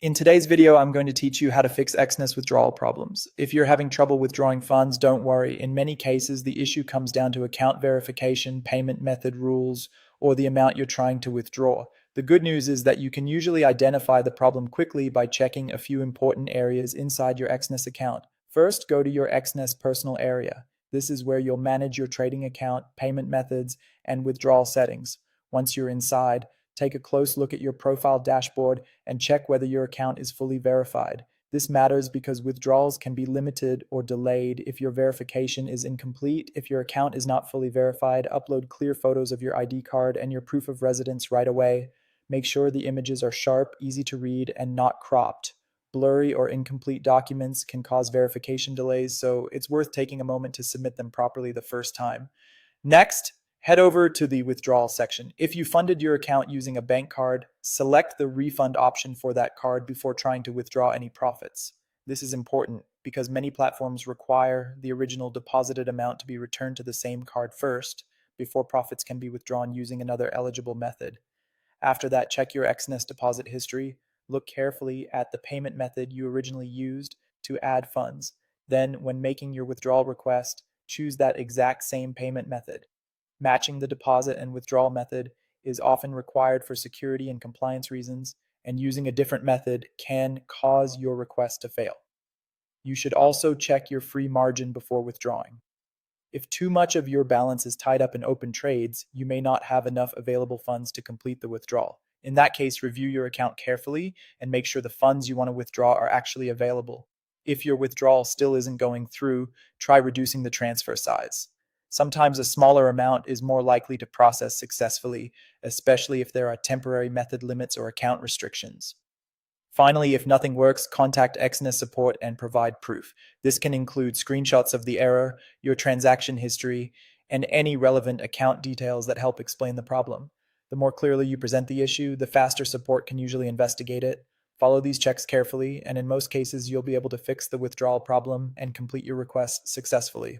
In today's video, I'm going to teach you how to fix Exness withdrawal problems. If you're having trouble withdrawing funds, don't worry. In many cases, the issue comes down to account verification, payment method rules, or the amount you're trying to withdraw. The good news is that you can usually identify the problem quickly by checking a few important areas inside your Exness account. First, go to your Exness personal area. This is where you'll manage your trading account, payment methods, and withdrawal settings. Once you're inside, take a close look at your profile dashboard and check whether your account is fully verified. This matters because withdrawals can be limited or delayed if your verification is incomplete. If your account is not fully verified, upload clear photos of your ID card and your proof of residence right away. Make sure the images are sharp, easy to read, and not cropped. Blurry or incomplete documents can cause verification delays, so it's worth taking a moment to submit them properly the first time. Next, head over to the withdrawal section. If you funded your account using a bank card, select the refund option for that card before trying to withdraw any profits. This is important because many platforms require the original deposited amount to be returned to the same card first before profits can be withdrawn using another eligible method. After that, check your Exness deposit history. Look carefully at the payment method you originally used to add funds. Then, when making your withdrawal request, choose that exact same payment method. Matching the deposit and withdrawal method is often required for security and compliance reasons, and using a different method can cause your request to fail. You should also check your free margin before withdrawing. If too much of your balance is tied up in open trades, you may not have enough available funds to complete the withdrawal. In that case, review your account carefully and make sure the funds you want to withdraw are actually available. If your withdrawal still isn't going through, try reducing the transfer size. Sometimes a smaller amount is more likely to process successfully, especially if there are temporary method limits or account restrictions. Finally, if nothing works, contact Exness support and provide proof. This can include screenshots of the error, your transaction history, and any relevant account details that help explain the problem. The more clearly you present the issue, the faster support can usually investigate it. Follow these checks carefully, and in most cases, you'll be able to fix the withdrawal problem and complete your request successfully.